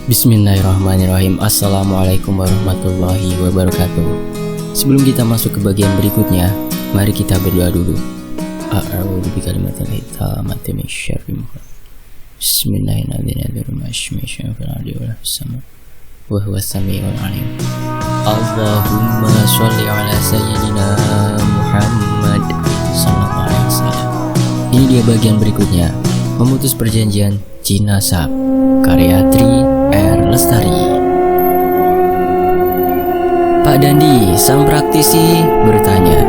Bismillahirrahmanirrahim. Assalamualaikum warahmatullahi wabarakatuh. Sebelum kita masuk ke bagian berikutnya, mari kita berdoa dulu. A'udzu bikalimatillahit tammati min syarri ma khalaq. Bismillahirrahmanirrahim. Wa huwas samiul alim. Allahumma sholli ala sayyidina Muhammad sallallahu alaihi wasallam. Ini dia bagian berikutnya, memutus perjanjian Jinasab, karya Tri R. Lestari. Pak Dandi, sang praktisi, bertanya,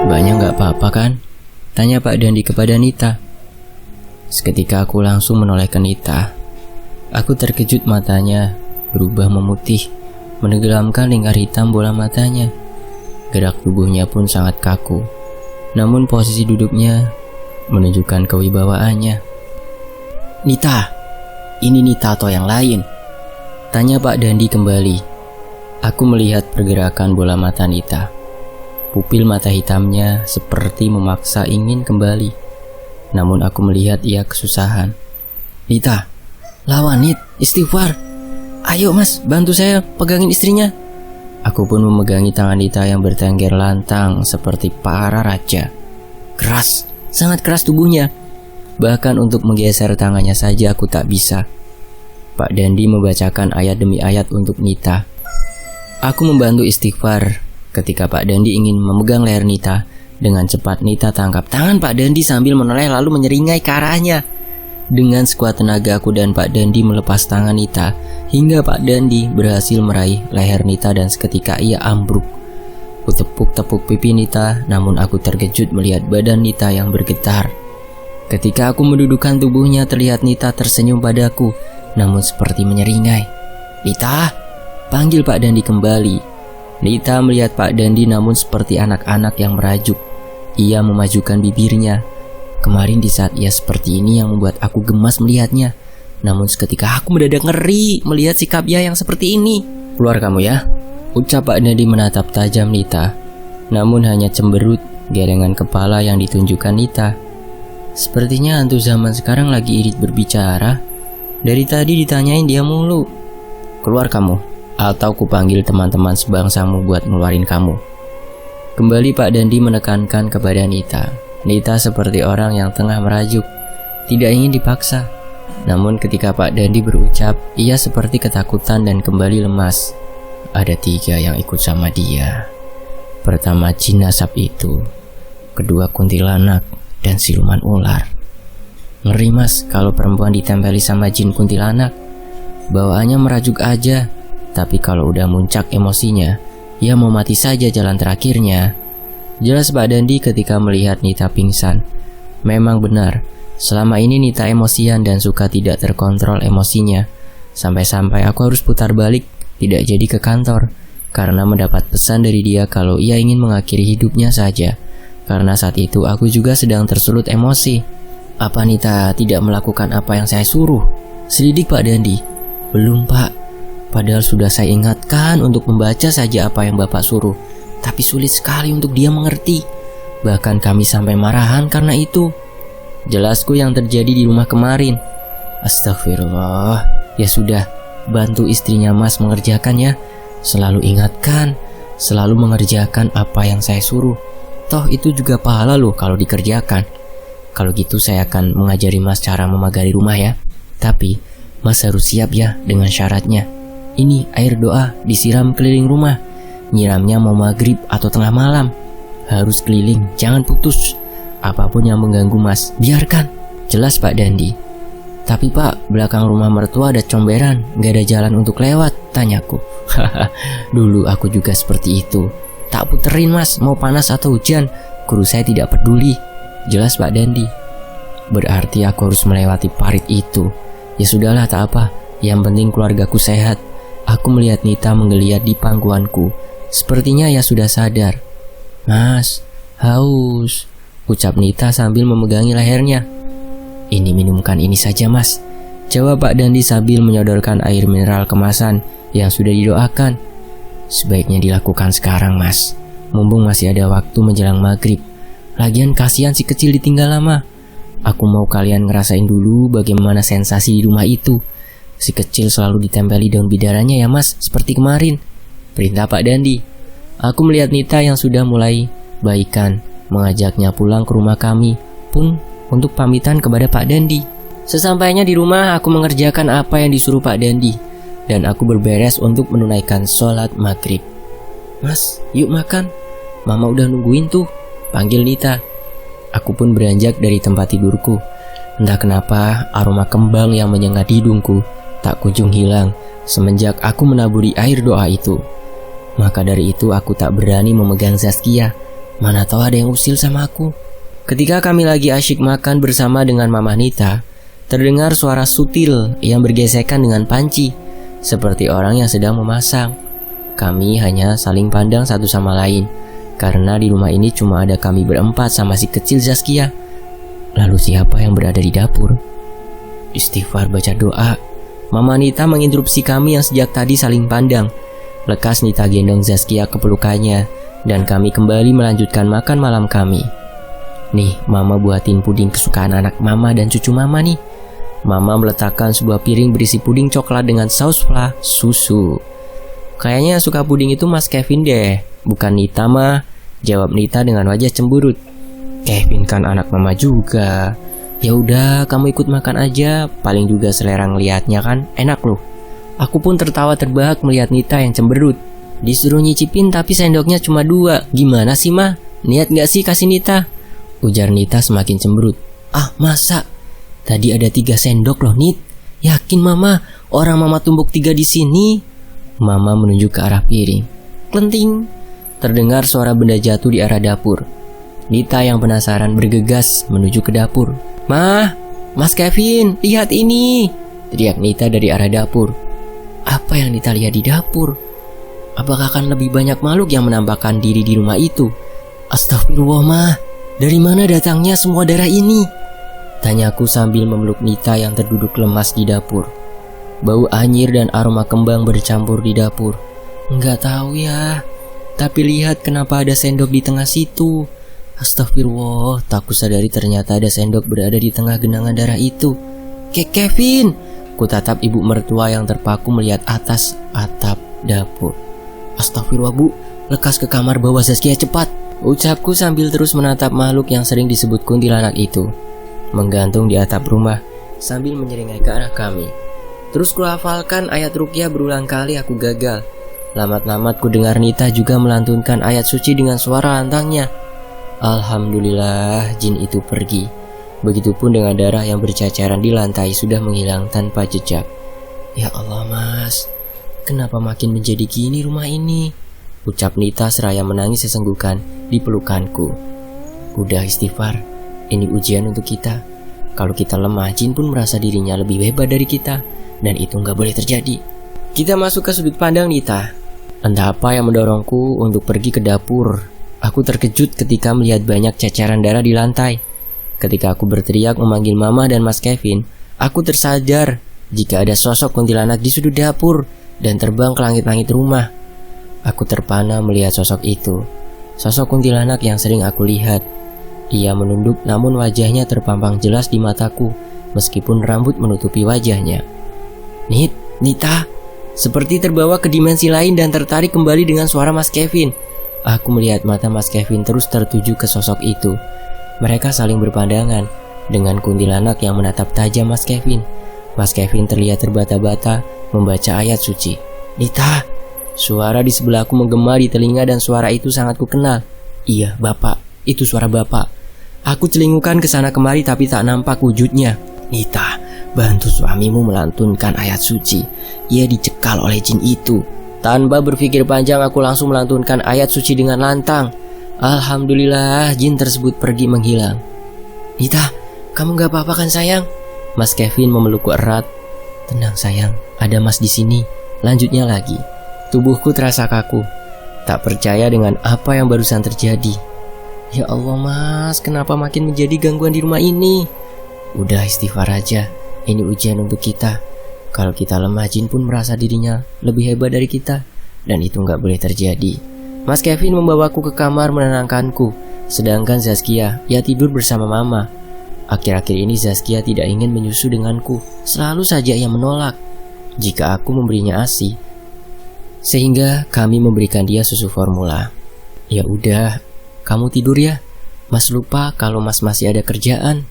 "Banyak gak apa-apa kan?" tanya Pak Dandi kepada Nita. Seketika aku langsung menoleh ke Nita. Aku terkejut, matanya berubah memutih, menenggelamkan lingkar hitam bola matanya. Gerak tubuhnya pun sangat kaku, namun posisi duduknya menunjukkan kewibawaannya. "Nita, ini Nita atau yang lain?" tanya Pak Dandi kembali. Aku melihat pergerakan bola mata Nita. Pupil mata hitamnya seperti memaksa ingin kembali. Namun aku melihat ia kesusahan. "Nita, lawan Nit, istighfar. Ayo mas, bantu saya pegangin istrinya." Aku pun memegangi tangan Nita yang bertengger lantang seperti para raja. Keras, sangat keras tubuhnya. Bahkan untuk menggeser tangannya saja aku tak bisa. Pak Dandi membacakan ayat demi ayat untuk Nita. Aku membantu istighfar. Ketika Pak Dandi ingin memegang leher Nita, dengan cepat Nita tangkap tangan Pak Dandi sambil menoleh lalu menyeringai ke arahnya. Dengan sekuat tenaga aku dan Pak Dandi melepas tangan Nita, hingga Pak Dandi berhasil meraih leher Nita dan seketika ia ambruk. Kutepuk-tepuk pipi Nita, namun aku terkejut melihat badan Nita yang bergetar. Ketika aku mendudukkan tubuhnya, terlihat Nita tersenyum padaku, namun seperti menyeringai. "Nita!" panggil Pak Dandi kembali. Nita melihat Pak Dandi namun seperti anak-anak yang merajuk. Ia memajukan bibirnya. Kemarin di saat ia seperti ini yang membuat aku gemas melihatnya. Namun seketika aku mendadak ngeri melihat sikap ia yang seperti ini. "Keluar kamu ya," ucap Pak Dandi menatap tajam Nita. Namun hanya cemberut gelengan kepala yang ditunjukkan Nita. Sepertinya hantu zaman sekarang lagi irit berbicara. Dari tadi ditanyain dia mulu. "Keluar kamu, atau kupanggil teman-teman sebangsamu buat ngeluarin kamu." Kembali Pak Dandi menekankan kepada Nita. Nita seperti orang yang tengah merajuk, tidak ingin dipaksa. Namun ketika Pak Dandi berucap, ia seperti ketakutan dan kembali lemas. Ada 3 yang ikut sama dia. Pertama Jinasab itu, kedua kuntilanak, dan siluman ular. Ngeri mas kalau perempuan ditempeli sama jin kuntilanak. Bawaannya merajuk aja. Tapi kalau udah muncak emosinya, ya mau mati saja jalan terakhirnya. Jelas Pak Dandi ketika melihat Nita pingsan. Memang benar, selama ini Nita emosian dan suka tidak terkontrol emosinya. Sampai-sampai aku harus putar balik, tidak jadi ke kantor, karena mendapat pesan dari dia kalau ia ingin mengakhiri hidupnya saja. Karena saat itu aku juga sedang tersulut emosi. "Apa Nita tidak melakukan apa yang saya suruh?" selidik Pak Dandi. "Belum Pak, padahal sudah saya ingatkan untuk membaca saja apa yang Bapak suruh. Tapi sulit sekali untuk dia mengerti. Bahkan kami sampai marahan karena itu." Jelasku yang terjadi di rumah kemarin. "Astagfirullah. Ya sudah, bantu istrinya mas mengerjakan ya. Selalu ingatkan, selalu mengerjakan apa yang saya suruh. Toh itu juga pahala loh kalau dikerjakan. Kalau gitu saya akan mengajari mas cara memagari rumah ya. Tapi mas harus siap ya dengan syaratnya. Ini air doa disiram keliling rumah. Nyiramnya mau maghrib atau tengah malam. Harus keliling, jangan putus. Apapun yang mengganggu mas, biarkan." Jelas Pak Dandi. "Tapi Pak, belakang rumah mertua ada comberan, gak ada jalan untuk lewat," tanyaku. Dulu aku juga seperti itu. "Tak puterin mas, mau panas atau hujan, guru saya tidak peduli," jelas Pak Dandi. Berarti aku harus melewati parit itu. Ya sudahlah, tak apa, yang penting keluargaku sehat. Aku melihat Nita menggeliat di pangkuanku. Sepertinya ia sudah sadar. "Mas, haus," ucap Nita sambil memegangi lehernya. "Ini minumkan ini saja mas," jawab Pak Dandi sambil menyodorkan air mineral kemasan yang sudah didoakan. "Sebaiknya dilakukan sekarang mas, mumpung masih ada waktu menjelang maghrib. Lagian kasihan si kecil ditinggal lama. Aku mau kalian ngerasain dulu bagaimana sensasi di rumah itu. Si kecil selalu ditempeli daun bidaranya ya mas, seperti kemarin, perintah Pak Dandi. Aku melihat Nita yang sudah mulai baikan, mengajaknya pulang ke rumah kami pun untuk pamitan kepada Pak Dandi. Sesampainya di rumah, aku mengerjakan apa yang disuruh Pak Dandi, dan aku berberes untuk menunaikan sholat maghrib. Mas, yuk makan, Mama udah nungguin tuh, panggil Nita. Aku pun beranjak dari tempat tidurku. Entah kenapa aroma kembang yang menyengat hidungku tak kunjung hilang semenjak aku menaburi air doa itu. Maka dari itu aku tak berani memegang Zaskia, mana tahu ada yang usil sama aku. Ketika kami lagi asyik makan bersama dengan Mama Nita, terdengar suara sutil yang bergesekan dengan panci, seperti orang yang sedang memasang. Kami hanya saling pandang satu sama lain, karena di rumah ini cuma ada kami berempat sama si kecil Zaskia. Lalu siapa yang berada di dapur? Istighfar baca doa. Mama Nita menginterupsi kami yang sejak tadi saling pandang. Lekas Nita gendong Zaskia ke pelukannya, dan kami kembali melanjutkan makan malam kami. Nih, Mama buatin puding kesukaan anak Mama dan cucu Mama nih. Mama meletakkan sebuah piring berisi puding coklat dengan saus fla susu. Kayaknya yang suka puding itu Mas Kevin deh, bukan Nita mah, jawab Nita dengan wajah cemburut. Kevin kan anak Mama juga. Ya udah, kamu ikut makan aja, paling juga selera ngelihatnya kan enak loh. Aku pun tertawa terbahak melihat Nita yang cemberut. Disuruh nyicipin tapi sendoknya cuma 2. Gimana sih mah? Niat gak sih kasih Nita? Ujar Nita semakin cemberut. Ah masa? Tadi ada 3 sendok loh Nit. Yakin Mama? Orang Mama tumbuk 3 di sini. Mama menunjuk ke arah piring. Klenting. Terdengar suara benda jatuh di arah dapur. Nita yang penasaran bergegas menuju ke dapur. Mah, Mas Kevin, lihat ini, teriak Nita dari arah dapur. Apa yang Nita lihat di dapur? Apakah akan lebih banyak makhluk yang menampakkan diri di rumah itu? Astagfirullah Mah, dari mana datangnya semua darah ini? Tanyaku sambil memeluk Nita yang terduduk lemas di dapur. Bau anyir dan aroma kembang bercampur di dapur. Enggak tahu ya, tapi lihat kenapa ada sendok di tengah situ. Astagfirullah, tak kusadari ternyata ada sendok berada di tengah genangan darah itu. Kevin, ku tatap ibu mertua yang terpaku melihat atas atap dapur. Astagfirullah Bu, lekas ke kamar bawa Zaskia cepat, ucapku sambil terus menatap makhluk yang sering disebut kuntilanak itu, menggantung di atap rumah sambil menyeringai ke arah kami. Terus kuhafalkan ayat ruqyah berulang kali aku gagal. Lamat-lamat ku dengar Nita juga melantunkan ayat suci dengan suara lantangnya. Alhamdulillah jin itu pergi. Begitupun dengan darah yang bercacaran di lantai sudah menghilang tanpa jejak. Ya Allah Mas, kenapa makin menjadi gini rumah ini? Ucap Nita seraya menangis sesenggukan di pelukanku. Udah istighfar, ini ujian untuk kita. Kalau kita lemah, jin pun merasa dirinya lebih hebat dari kita, dan itu gak boleh terjadi. Kita masuk ke sudut pandang Nita. Entah apa yang mendorongku untuk pergi ke dapur. Aku terkejut ketika melihat banyak ceceran darah di lantai. Ketika aku berteriak memanggil Mama dan Mas Kevin, aku tersadar jika ada sosok kuntilanak di sudut dapur dan terbang ke langit-langit rumah. Aku terpana melihat sosok itu. Sosok kuntilanak yang sering aku lihat. Ia menunduk namun wajahnya terpampang jelas di mataku, meskipun rambut menutupi wajahnya. Nita, seperti terbawa ke dimensi lain dan tertarik kembali dengan suara Mas Kevin. Aku melihat mata Mas Kevin terus tertuju ke sosok itu. Mereka saling berpandangan dengan kuntilanak yang menatap tajam Mas Kevin. Mas Kevin terlihat terbata-bata membaca ayat suci. Nita, suara di sebelahku menggema di telinga dan suara itu sangat kukenal. Iya, Bapak, itu suara Bapak. Aku celingukan ke sana kemari tapi tak nampak wujudnya. Nita, bantu suamimu melantunkan ayat suci. Ia dicekal oleh jin itu. Tanpa berpikir panjang aku langsung melantunkan ayat suci dengan lantang. Alhamdulillah jin tersebut pergi menghilang. Nita, kamu gak apa-apa kan sayang? Mas Kevin memelukku erat. Tenang sayang, ada Mas di sini. Lanjutnya lagi. Tubuhku terasa kaku. Tak percaya dengan apa yang barusan terjadi. Ya Allah Mas, kenapa makin menjadi gangguan di rumah ini? Udah istighfar aja. Ini ujian untuk kita. Kalau kita lemah, jin pun merasa dirinya lebih hebat dari kita, dan itu gak boleh terjadi. Mas Kevin membawaku ke kamar menenangkanku, sedangkan Zaskia, ia tidur bersama Mama. Akhir-akhir ini Zaskia tidak ingin menyusu denganku, selalu saja ia menolak. jika aku memberinya ASI. Sehingga kami memberikan dia susu formula. Ya udah, kamu tidur ya. Mas lupa kalau Mas masih ada kerjaan.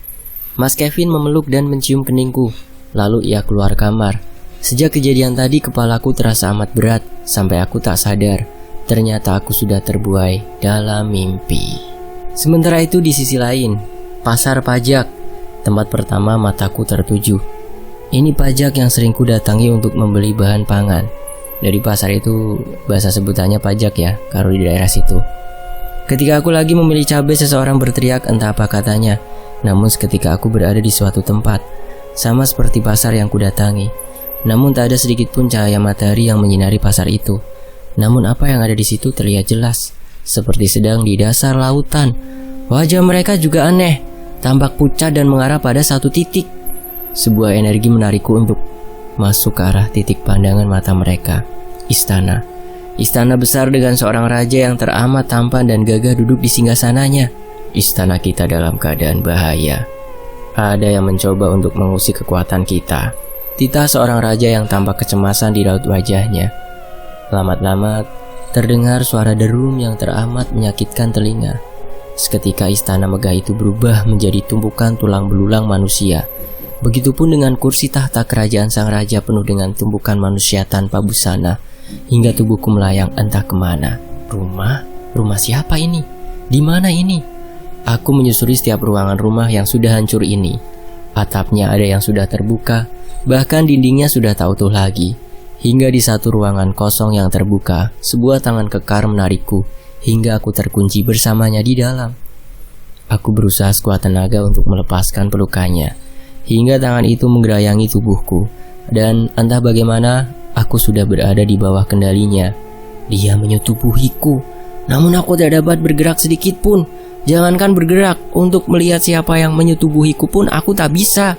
Mas Kevin memeluk dan mencium keningku. Lalu ia keluar kamar. Sejak kejadian tadi kepalaku terasa amat berat sampai aku tak sadar. Ternyata aku sudah terbuai dalam mimpi. Sementara itu di sisi lain, pasar pajak, tempat pertama mataku tertuju. Ini pajak yang sering ku datangi untuk membeli bahan pangan. Dari pasar itu bahasa sebutannya pajak ya, kalau di daerah situ. Ketika aku lagi memilih cabai, seseorang berteriak entah apa katanya. Namun seketika aku berada di suatu tempat, sama seperti pasar yang ku datangi. Namun tak ada sedikit pun cahaya matahari yang menyinari pasar itu. Namun apa yang ada di situ terlihat jelas, seperti sedang di dasar lautan. Wajah mereka juga aneh, tampak pucat dan mengarah pada satu titik. Sebuah energi menarikku untuk masuk ke arah titik pandangan mata mereka. Istana. Istana besar dengan seorang raja yang teramat tampan dan gagah duduk di singgasananya. Istana kita dalam keadaan bahaya. Ada yang mencoba untuk mengusik kekuatan kita. Titah seorang raja yang tampak kecemasan di raut wajahnya. Lamat-lamat terdengar suara derum yang teramat menyakitkan telinga. Seketika istana megah itu berubah menjadi tumpukan tulang belulang manusia. Begitupun dengan kursi tahta kerajaan sang raja penuh dengan tumpukan manusia tanpa busana. Hingga tubuhku melayang entah kemana. Rumah siapa ini? Di mana ini? Aku menyusuri setiap ruangan rumah yang sudah hancur ini. Atapnya ada yang sudah terbuka, bahkan dindingnya sudah tak utuh lagi. Hingga di satu ruangan kosong yang terbuka, sebuah tangan kekar menarikku hingga aku terkunci bersamanya di dalam. Aku berusaha sekuat tenaga untuk melepaskan pelukannya, hingga tangan itu menggerayangi tubuhku. Dan entah bagaimana, aku sudah berada di bawah kendalinya. Dia menyetubuhiku, namun aku tidak dapat bergerak sedikit pun. Jangankan bergerak, untuk melihat siapa yang menyetubuhiku pun aku tak bisa.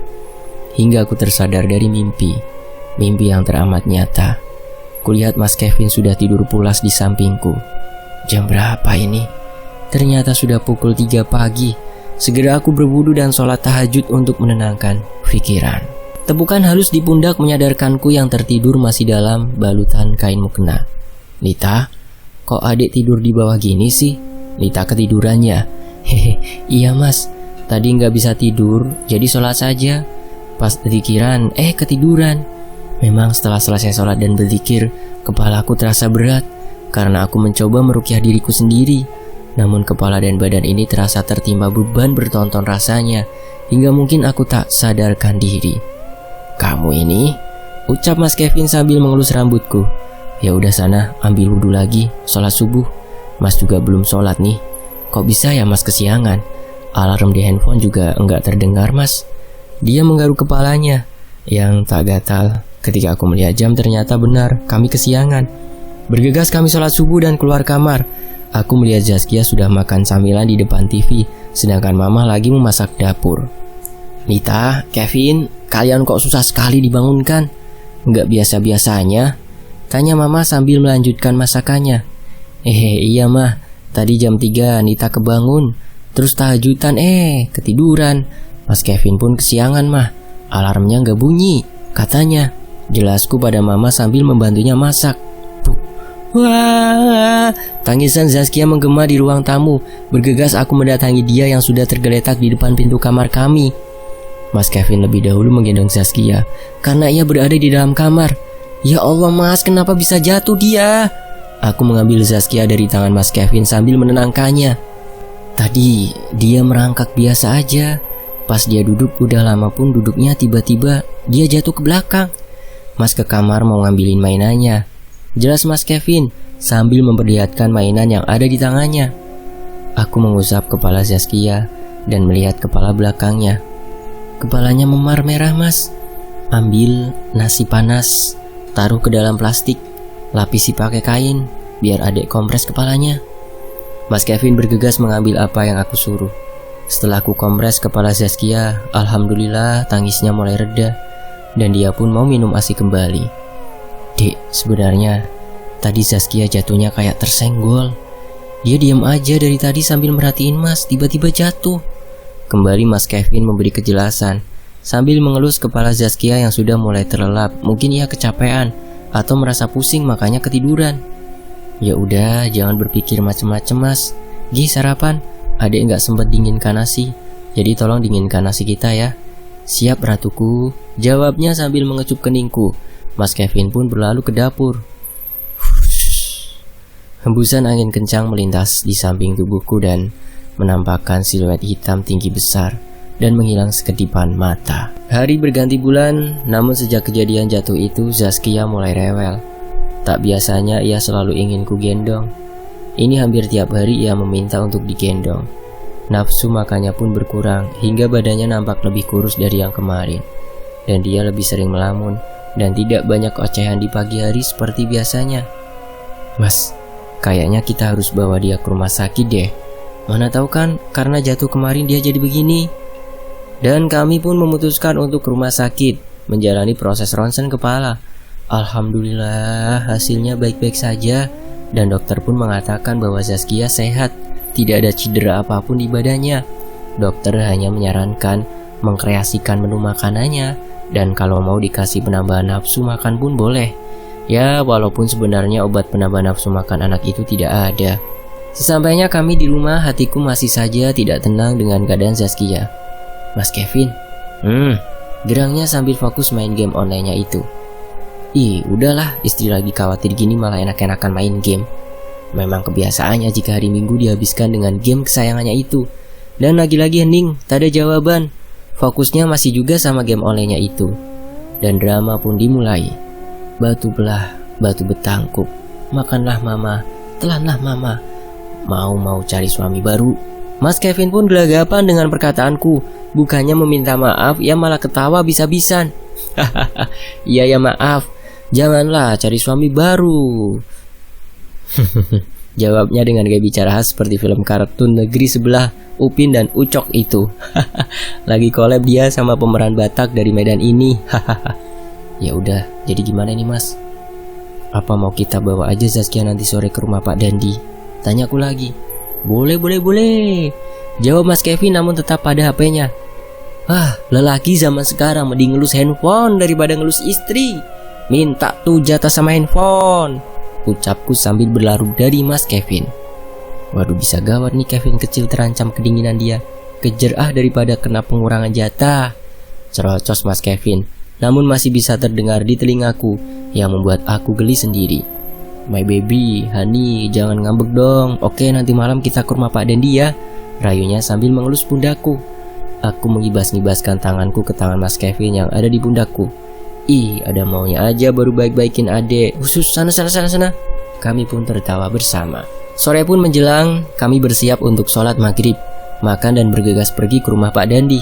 Hingga aku tersadar dari mimpi yang teramat nyata. Kulihat Mas Kevin sudah tidur pulas di sampingku. Jam berapa ini? Ternyata sudah pukul 3 pagi. Segera aku berwudu dan sholat tahajud untuk menenangkan pikiran. Tepukan halus di pundak menyadarkanku yang tertidur masih dalam balutan kain mukena. Nita, kok adik tidur di bawah gini sih? Nita ketidurannya. Hehe, iya mas, tadi nggak bisa tidur, jadi sholat saja. Pas pikiran, ketiduran. Memang setelah selesai sholat dan berzikir, kepalaku terasa berat karena aku mencoba merukyah diriku sendiri. Namun kepala dan badan ini terasa tertimpa beban bertonton rasanya, hingga mungkin aku tak sadarkan diri. Kamu ini? Ucap Mas Kevin sambil mengelus rambutku. Ya udah sana, ambil wudhu lagi, sholat subuh. Mas juga belum sholat nih. Kok bisa ya mas kesiangan? Alarm di handphone juga enggak terdengar mas. Dia menggaruk kepalanya yang tak gatal. Ketika aku melihat jam ternyata benar, kami kesiangan. Bergegas kami sholat subuh dan keluar kamar. Aku melihat Zaskia sudah makan camilan di depan TV, sedangkan mama lagi memasak dapur. Nita, Kevin, kalian kok susah sekali dibangunkan? Enggak biasa-biasanya? Tanya mama sambil melanjutkan masakannya. Iya mah, tadi jam 3 Nita kebangun, terus tahajudan ketiduran. Mas Kevin pun kesiangan mah, alarmnya enggak bunyi, katanya. Jelasku pada mama sambil membantunya masak. Wah, tangisan Zaskia menggema di ruang tamu. Bergegas aku mendatangi dia yang sudah tergeletak di depan pintu kamar kami. Mas Kevin lebih dahulu menggendong Zaskia karena ia berada di dalam kamar. Ya Allah mas, kenapa bisa jatuh dia? Aku mengambil Zaskia dari tangan Mas Kevin sambil menenangkannya. Tadi dia merangkak biasa aja. Pas dia duduk udah lama pun duduknya, tiba-tiba dia jatuh ke belakang. Mas ke kamar mau ngambilin mainannya, jelas Mas Kevin sambil memperlihatkan mainan yang ada di tangannya. Aku mengusap kepala Zaskia dan melihat kepala belakangnya. Kepalanya memar merah mas. Ambil nasi panas, taruh ke dalam plastik, lapisi pakai kain biar adek kompres kepalanya. Mas Kevin bergegas mengambil apa yang aku suruh. Setelah aku kompres kepala Zaskia, alhamdulillah tangisnya mulai reda dan dia pun mau minum ASI kembali. Dek, sebenarnya tadi Zaskia jatuhnya kayak tersenggol. Dia diam aja dari tadi sambil merhatiin mas, tiba-tiba jatuh. Kembali Mas Kevin memberi kejelasan. sambil mengelus kepala Zaskia yang sudah mulai terlelap. Mungkin ia kecapean atau merasa pusing makanya ketiduran. Ya udah, jangan berpikir macem-macem mas. Gi sarapan, adek nggak sempat dinginkan nasi. Jadi tolong dinginkan nasi kita ya. Siap ratuku, jawabnya sambil mengecup keningku. Mas Kevin pun berlalu ke dapur. Hembusan angin kencang melintas di samping tubuhku dan menampakkan siluet hitam tinggi besar dan menghilang sekedipan mata. Hari berganti bulan, namun sejak kejadian jatuh itu Zaskia mulai rewel. Tak biasanya ia selalu ingin ku gendong. Ini hampir tiap hari ia meminta untuk digendong. Nafsu makannya pun berkurang hingga badannya nampak lebih kurus dari yang kemarin. Dan dia lebih sering melamun dan tidak banyak ocehan di pagi hari seperti biasanya. Mas, kayaknya kita harus bawa dia ke rumah sakit deh. Mana tahu kan karena jatuh kemarin dia jadi begini. Dan kami pun memutuskan untuk ke rumah sakit menjalani proses ronsen kepala. Alhamdulillah hasilnya baik-baik saja. Dan dokter pun mengatakan bahwa Zaskia sehat, tidak ada cedera apapun di badannya. Dokter hanya menyarankan mengkreasikan menu makanannya, dan kalau mau dikasih penambahan nafsu makan pun boleh. Ya, walaupun sebenarnya obat penambah nafsu makan anak itu tidak ada. Sesampainya kami di rumah, hatiku masih saja tidak tenang dengan keadaan Zaskia. Mas Kevin, gerangnya sambil fokus main game online-nya itu. Ih, udahlah, istri lagi khawatir gini malah enak-enakan main game. Memang kebiasaannya jika hari Minggu dihabiskan dengan game kesayangannya itu. Dan lagi-lagi hening, tak ada jawaban. Fokusnya masih juga sama game online-nya itu. Dan drama pun dimulai. Batu belah, batu betangkup. Makanlah mama, telanlah mama. Mau cari suami baru. Mas Kevin pun gelagapan dengan perkataanku. Bukannya meminta maaf, ia malah ketawa bisa-bisan. Iya ya maaf, janganlah cari suami baru. Jawabnya dengan gaya bicara khas seperti film kartun negeri sebelah Upin dan Ucok itu. Lagi collab dia sama pemeran Batak dari Medan ini. Ya udah, jadi gimana nih mas? Apa mau kita bawa aja Zaskia nanti sore ke rumah Pak Dandi? Tanyaku lagi. Boleh. Jawab Mas Kevin namun tetap pada HP-nya. Lelaki zaman sekarang mending ngelus handphone daripada ngelus istri. Minta tuh jatah sama handphone, ucapku sambil berlaru dari Mas Kevin. Waduh, bisa gawat nih Kevin kecil terancam kedinginan dia. Kejar daripada kena pengurangan jatah. Cerocos Mas Kevin, namun masih bisa terdengar di telingaku yang membuat aku geli sendiri. My baby, honey, jangan ngambek dong. Oke, nanti malam kita ke rumah Pak Dandi ya, rayunya sambil mengelus pundakku. Aku mengibas-ngibaskan tanganku ke tangan Mas Kevin yang ada di pundakku. Ih, ada maunya aja baru baik-baikin adek. Khusus sana. Kami pun tertawa bersama. Sore pun menjelang, kami bersiap untuk sholat maghrib, makan dan bergegas pergi ke rumah Pak Dandi.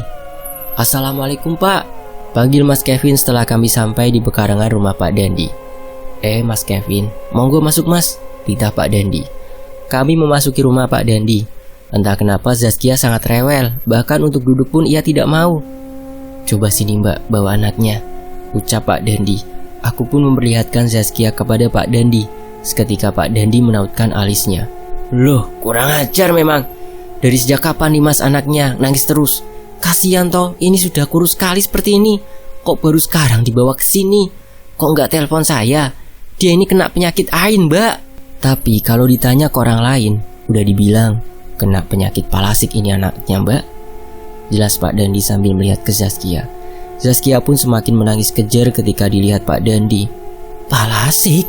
Assalamualaikum Pak, panggil Mas Kevin setelah kami sampai di pekarangan rumah Pak Dandi. Mas Kevin, monggo masuk mas, titah Pak Dandi. Kami memasuki rumah Pak Dandi. Entah kenapa Zaskia sangat rewel, bahkan untuk duduk pun ia tidak mau. Coba sini mbak, bawa anaknya, ucap Pak Dandi. Aku pun memperlihatkan Zaskia kepada Pak Dandi. Seketika Pak Dandi menautkan alisnya. Loh, kurang ajar memang. Dari sejak kapan nih mas anaknya nangis terus? Kasihan toh, ini sudah kurus sekali seperti ini. Kok baru sekarang dibawa ke sini? Kok nggak telepon saya? Dia ini kena penyakit ain mbak. Tapi kalau ditanya ke orang lain, udah dibilang kena penyakit palasik ini anaknya mbak. Jelas Pak Dandi sambil melihat ke Zaskia. Zaskia pun semakin menangis kejer ketika dilihat Pak Dandi. Palasik?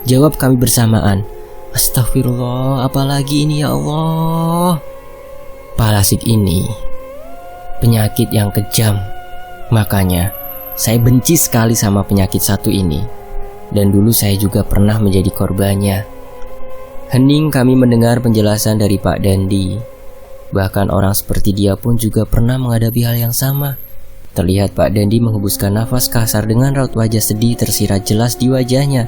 Jawab kami bersamaan. Astagfirullah, apalagi ini ya Allah. Palasik ini penyakit yang kejam. Makanya saya benci sekali sama penyakit satu ini. Dan dulu saya juga pernah menjadi korbannya. Hening kami mendengar penjelasan dari Pak Dandi. Bahkan orang seperti dia pun juga pernah menghadapi hal yang sama. Terlihat Pak Dandi menghembuskan nafas kasar dengan raut wajah sedih tersirat jelas di wajahnya.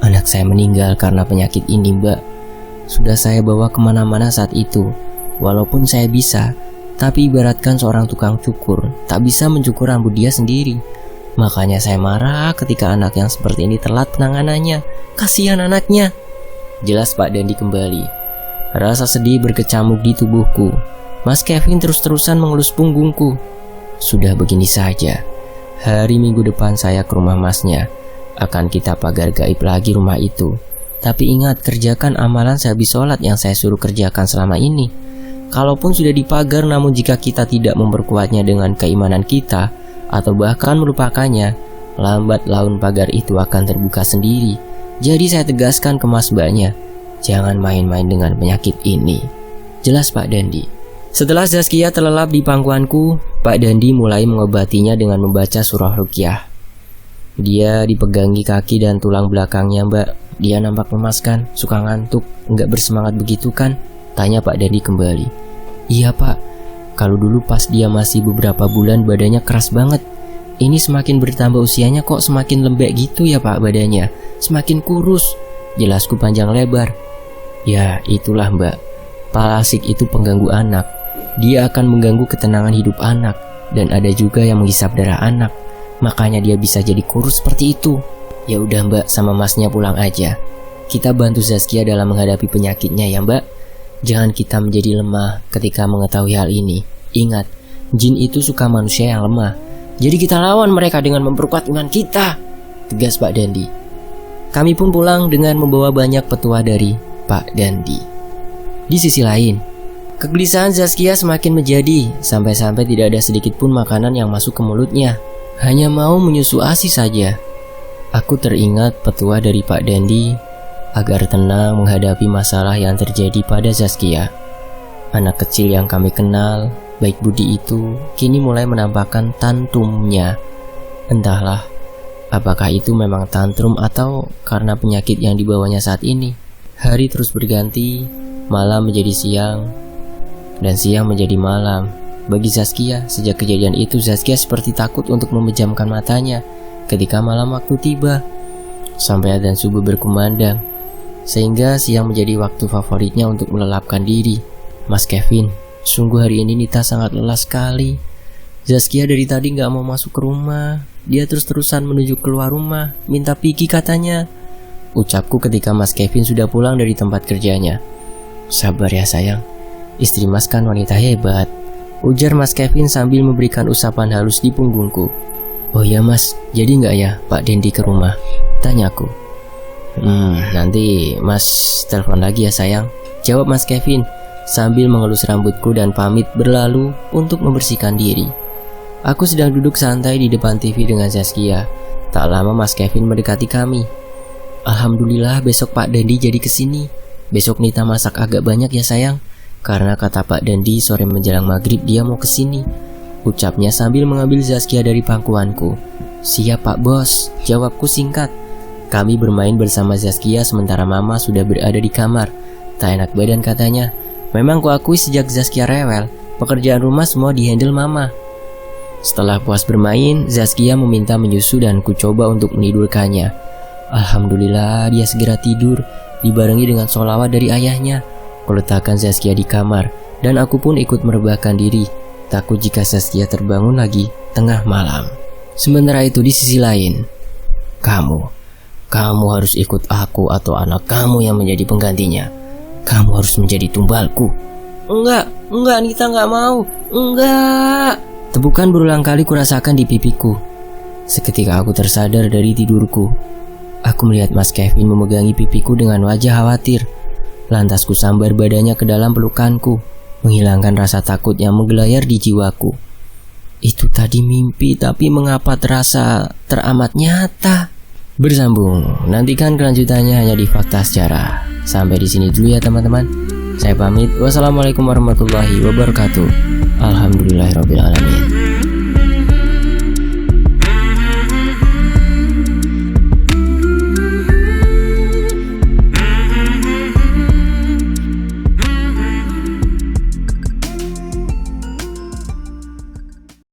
Anak saya meninggal karena penyakit ini mbak. Sudah saya bawa kemana-mana saat itu. Walaupun saya bisa, tapi ibaratkan seorang tukang cukur, tak bisa mencukur rambut dia sendiri. Makanya saya marah ketika anak yang seperti ini telat penanganannya. Kasihan anaknya. Jelas Pak Dandi kembali. Rasa sedih berkecamuk di tubuhku. Mas Kevin terus-terusan mengelus punggungku. Sudah begini saja, hari Minggu depan saya ke rumah masnya. Akan kita pagar gaib lagi rumah itu. Tapi ingat, kerjakan amalan sehabis sholat yang saya suruh kerjakan selama ini. Kalaupun sudah dipagar, namun jika kita tidak memperkuatnya dengan keimanan kita, atau bahkan melupakannya, lambat laun pagar itu akan terbuka sendiri. Jadi saya tegaskan ke mas mbaknya, jangan main-main dengan penyakit ini. Jelas Pak Dandi. Setelah Zaskia terlelap di pangkuanku, Pak Dandi mulai mengobatinya dengan membaca surah Ruqyah. Dia dipegangi kaki dan tulang belakangnya, Mbak. Dia nampak lemas kan, suka ngantuk, nggak bersemangat begitu kan? Tanya Pak Dandi kembali. Iya Pak, kalau dulu pas dia masih beberapa bulan badannya keras banget. Ini semakin bertambah usianya kok semakin lembek gitu ya Pak badannya. Semakin kurus. Jelasku panjang lebar. Ya itulah Mbak, parasik itu pengganggu anak. Dia akan mengganggu ketenangan hidup anak. Dan ada juga yang menghisap darah anak. Makanya dia bisa jadi kurus seperti itu. Ya udah Mbak, sama masnya pulang aja. Kita bantu Zaskia dalam menghadapi penyakitnya ya Mbak. Jangan kita menjadi lemah ketika mengetahui hal ini. Ingat, jin itu suka manusia yang lemah. Jadi kita lawan mereka dengan memperkuat iman kita, tegas Pak Dandi. Kami pun pulang dengan membawa banyak petua dari Pak Dandi. Di sisi lain, kegelisahan Zaskia semakin menjadi, sampai-sampai tidak ada sedikit pun makanan yang masuk ke mulutnya. Hanya mau menyusu ASI saja. Aku teringat petua dari Pak Dandi agar tenang menghadapi masalah yang terjadi pada Zaskia. Anak kecil yang kami kenal, baik budi itu, kini mulai menampakkan tantrumnya. Entahlah, apakah itu memang tantrum atau karena penyakit yang dibawanya saat ini. Hari terus berganti, malam menjadi siang, dan siang menjadi malam. Bagi Zaskia, sejak kejadian itu Zaskia seperti takut untuk memejamkan matanya ketika malam waktu tiba, sampai adzan subuh berkumandang. Sehingga siang menjadi waktu favoritnya untuk melelapkan diri. Mas Kevin, sungguh hari ini Nita sangat lelah sekali. Zaskia dari tadi gak mau masuk ke rumah. Dia terus-terusan menuju keluar rumah, minta pergi katanya. Ucapku ketika Mas Kevin sudah pulang dari tempat kerjanya. Sabar ya sayang, istri Mas kan wanita hebat, ujar Mas Kevin sambil memberikan usapan halus di punggungku. Oh ya Mas, jadi gak ya Pak Dendi ke rumah? Tanyaku. Nanti Mas telepon lagi ya sayang, jawab Mas Kevin sambil mengelus rambutku dan pamit berlalu untuk membersihkan diri. Aku sedang duduk santai di depan TV dengan Zaskia. Tak lama Mas Kevin mendekati kami. Alhamdulillah besok Pak Dandi jadi kesini. Besok Nita masak agak banyak ya sayang, karena kata Pak Dandi sore menjelang maghrib dia mau kesini, ucapnya sambil mengambil Zaskia dari pangkuanku. Siap Pak Bos, jawabku singkat. Kami bermain bersama Zaskia sementara Mama sudah berada di kamar. Tak enak badan katanya. Memang kuakui sejak Zaskia rewel, pekerjaan rumah semua dihandle Mama. Setelah puas bermain, Zaskia meminta menyusu dan ku coba untuk menidurkannya. Alhamdulillah dia segera tidur, dibarengi dengan sholawat dari ayahnya. Kuletakkan Zaskia di kamar, dan aku pun ikut merebahkan diri, takut jika Zaskia terbangun lagi tengah malam. Sementara itu di sisi lain, Kamu harus ikut aku atau anak kamu yang menjadi penggantinya. Kamu harus menjadi tumbalku. Enggak, Nita enggak mau. Enggak. Tepukan berulang kali kurasakan di pipiku. Seketika aku tersadar dari tidurku. Aku melihat Mas Kevin memegangi pipiku dengan wajah khawatir. Lantas ku sambar badannya ke dalam pelukanku, menghilangkan rasa takut yang menggelayar di jiwaku. Itu tadi mimpi, tapi mengapa terasa teramat nyata? Bersambung, nantikan kelanjutannya hanya di Fakta Sejarah. Sampai di sini dulu ya teman-teman. Saya pamit. Wassalamualaikum warahmatullahi wabarakatuh. Alhamdulillahirabbil alamin.